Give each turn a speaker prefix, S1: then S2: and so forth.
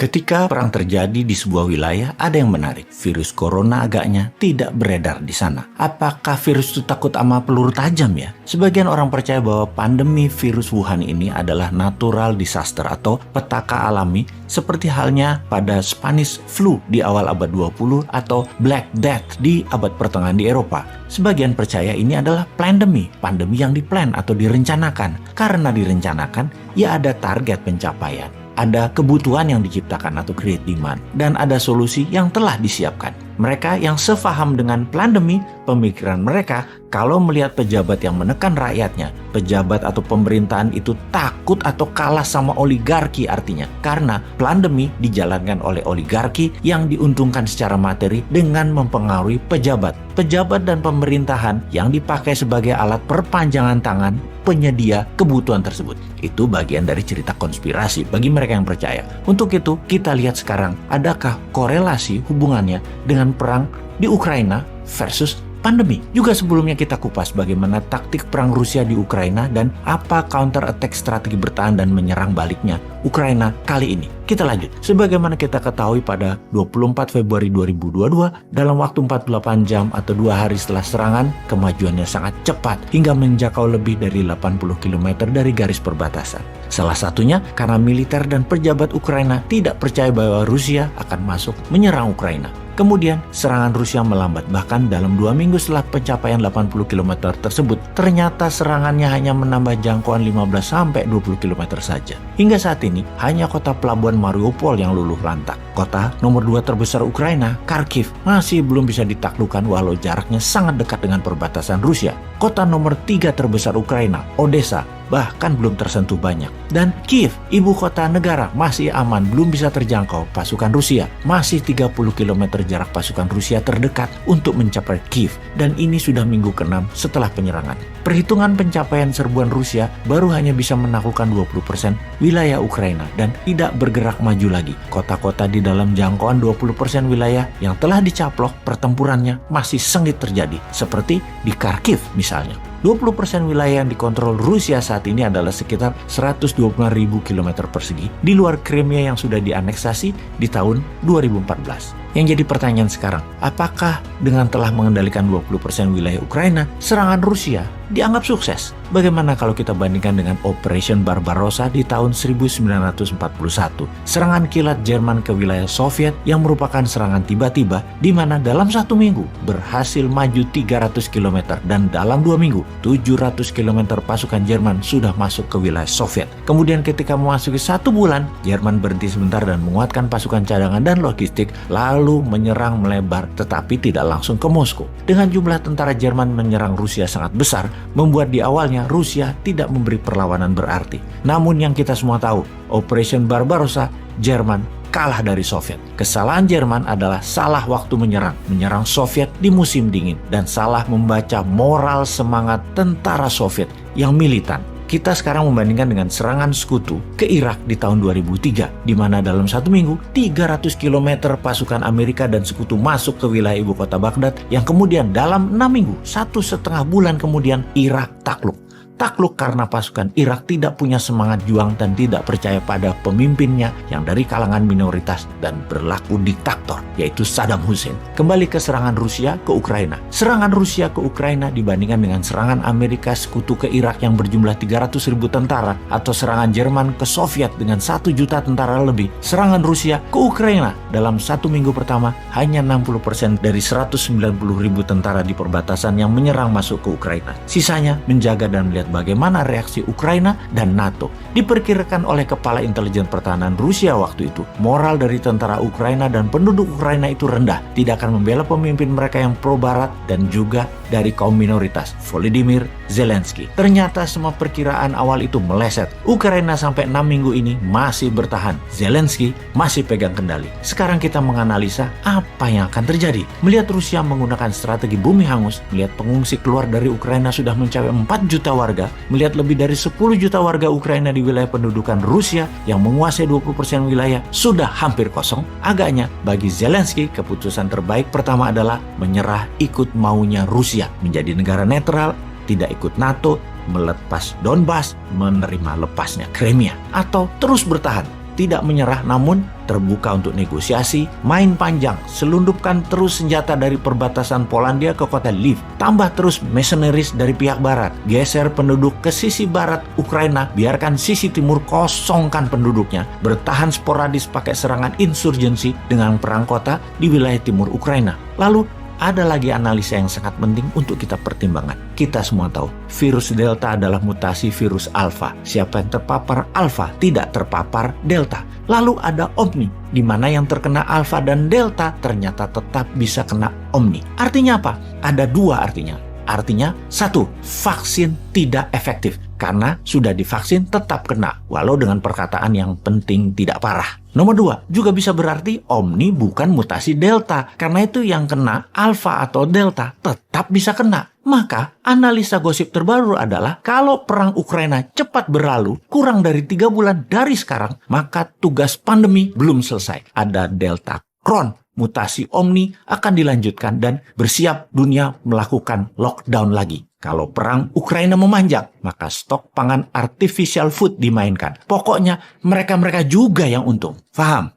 S1: Ketika perang terjadi di sebuah wilayah, ada yang menarik. Virus corona agaknya tidak beredar di sana. Apakah virus itu takut sama peluru tajam ya? Sebagian orang percaya bahwa pandemi virus Wuhan ini adalah natural disaster atau petaka alami seperti halnya pada Spanish flu di awal abad 20 atau Black Death di abad pertengahan di Eropa. Sebagian percaya ini adalah pandemi yang diplan atau direncanakan. Karena direncanakan, ya ada target pencapaian. Ada kebutuhan yang diciptakan atau create demand, dan ada solusi yang telah disiapkan. Mereka yang sefaham dengan pandemi, pemikiran mereka kalau melihat pejabat yang menekan rakyatnya, pejabat atau pemerintahan itu takut atau kalah sama oligarki artinya. Karena pandemi dijalankan oleh oligarki yang diuntungkan secara materi dengan mempengaruhi pejabat. Pejabat dan pemerintahan yang dipakai sebagai alat perpanjangan tangan penyedia kebutuhan tersebut. Itu bagian dari cerita konspirasi bagi mereka yang percaya. Untuk itu, kita lihat sekarang, adakah korelasi hubungannya dengan perang di Ukraina versus pandemi. Juga sebelumnya kita kupas bagaimana taktik perang Rusia di Ukraina dan apa counter attack strategi bertahan dan menyerang baliknya Ukraina kali ini. Kita lanjut. Sebagaimana kita ketahui pada 24 Februari 2022, dalam waktu 48 jam atau 2 hari setelah serangan, kemajuannya sangat cepat hingga menjangkau lebih dari 80 km dari garis perbatasan. Salah satunya karena militer dan pejabat Ukraina tidak percaya bahwa Rusia akan masuk menyerang Ukraina. Kemudian serangan Rusia melambat, bahkan dalam 2 minggu setelah pencapaian 80 km tersebut, ternyata serangannya hanya menambah jangkauan 15-20 km saja. Hingga saat ini, hanya kota pelabuhan Mariupol yang luluh lantak. Kota nomor 2 terbesar Ukraina, Kharkiv, masih belum bisa ditaklukkan walau jaraknya sangat dekat dengan perbatasan Rusia. Kota nomor 3 terbesar Ukraina, Odessa, bahkan belum tersentuh banyak. Dan Kiev, ibu kota negara, masih aman, belum bisa terjangkau pasukan Rusia. Masih 30 km jarak pasukan Rusia terdekat untuk mencapai Kiev. Dan ini sudah minggu ke-6 setelah penyerangan. Perhitungan pencapaian serbuan Rusia baru hanya bisa menaklukkan 20% wilayah Ukraina dan tidak bergerak maju lagi. Kota-kota di dalam jangkauan 20% wilayah yang telah dicaplok pertempurannya masih sengit terjadi, seperti di Kharkiv misalnya. 20% wilayah yang dikontrol Rusia saat ini adalah sekitar 125.000 km persegi di luar Crimea yang sudah dianeksasi di tahun 2014. Yang jadi pertanyaan sekarang, apakah dengan telah mengendalikan 20% wilayah Ukraina, serangan Rusia dianggap sukses? Bagaimana kalau kita bandingkan dengan Operation Barbarossa di tahun 1941, serangan kilat Jerman ke wilayah Soviet yang merupakan serangan tiba-tiba di mana dalam 1 minggu berhasil maju 300 km dan dalam 2 minggu 700 km pasukan Jerman sudah masuk ke wilayah Soviet. Kemudian ketika memasuki 1 bulan, Jerman berhenti sebentar dan menguatkan pasukan cadangan dan logistik, lalu menyerang melebar tetapi tidak langsung ke Moskow. Dengan jumlah tentara Jerman menyerang Rusia sangat besar, membuat di awalnya Rusia tidak memberi perlawanan berarti. Namun yang kita semua tahu, Operation Barbarossa, Jerman kalah dari Soviet. Kesalahan Jerman adalah salah waktu menyerang Soviet di musim dingin, dan salah membaca moral semangat tentara Soviet yang militan. Kita sekarang membandingkan dengan serangan sekutu ke Irak di tahun 2003, di mana dalam 1 minggu 300 km pasukan Amerika dan sekutu masuk ke wilayah ibu kota Baghdad, yang kemudian dalam 6 minggu, 1,5 bulan kemudian Irak takluk. Takluk karena pasukan Irak tidak punya semangat juang dan tidak percaya pada pemimpinnya yang dari kalangan minoritas dan berlaku diktator, yaitu Saddam Hussein. Kembali ke serangan Rusia ke Ukraina. Serangan Rusia ke Ukraina dibandingkan dengan serangan Amerika sekutu ke Irak yang berjumlah 300.000 tentara, atau serangan Jerman ke Soviet dengan 1 juta tentara lebih. Serangan Rusia ke Ukraina dalam 1 minggu pertama hanya 60% dari 190.000 tentara di perbatasan yang menyerang masuk ke Ukraina. Sisanya menjaga dan melihat bagaimana reaksi Ukraina dan NATO. Diperkirakan oleh Kepala Intelijen Pertahanan Rusia waktu itu, moral dari tentara Ukraina dan penduduk Ukraina itu rendah, tidak akan membela pemimpin mereka yang pro-barat dan juga dari kaum minoritas, Volodymyr Zelensky. Ternyata semua perkiraan awal itu meleset. Ukraina sampai 6 minggu ini masih bertahan. Zelensky masih pegang kendali. Sekarang kita menganalisa apa yang akan terjadi. Melihat Rusia menggunakan strategi bumi hangus, melihat pengungsi keluar dari Ukraina sudah mencapai 4 juta warga, melihat lebih dari 10 juta warga Ukraina di wilayah pendudukan Rusia yang menguasai 20% wilayah sudah hampir kosong, agaknya bagi Zelensky keputusan terbaik pertama adalah menyerah ikut maunya Rusia, menjadi negara netral, tidak ikut NATO, melepas Donbas, menerima lepasnya Crimea, atau terus bertahan tidak menyerah namun terbuka untuk negosiasi, main panjang, selundupkan terus senjata dari perbatasan Polandia ke kota Lviv, tambah terus mercenaries dari pihak barat, geser penduduk ke sisi barat Ukraina, biarkan sisi timur kosongkan penduduknya, bertahan sporadis pakai serangan insurgensi dengan perang kota di wilayah timur Ukraina. Lalu ada lagi analisa yang sangat penting untuk kita pertimbangkan. Kita semua tahu, virus Delta adalah mutasi virus Alpha. Siapa yang terpapar Alpha tidak terpapar Delta. Lalu ada Omni, di mana yang terkena Alpha dan Delta ternyata tetap bisa kena Omni. Artinya apa? Ada dua artinya. Artinya, satu, vaksin tidak efektif. Karena sudah divaksin tetap kena, walau dengan perkataan yang penting tidak parah. Nomor dua, juga bisa berarti Omni bukan mutasi Delta. Karena itu yang kena Alpha atau Delta tetap bisa kena. Maka analisa gosip terbaru adalah kalau perang Ukraina cepat berlalu, kurang dari 3 bulan dari sekarang, maka tugas pandemi belum selesai. Ada Delta Cron. Mutasi Omni akan dilanjutkan dan bersiap dunia melakukan lockdown lagi. Kalau perang Ukraina memanjang, maka stok pangan artificial food dimainkan. Pokoknya mereka-mereka juga yang untung. Faham?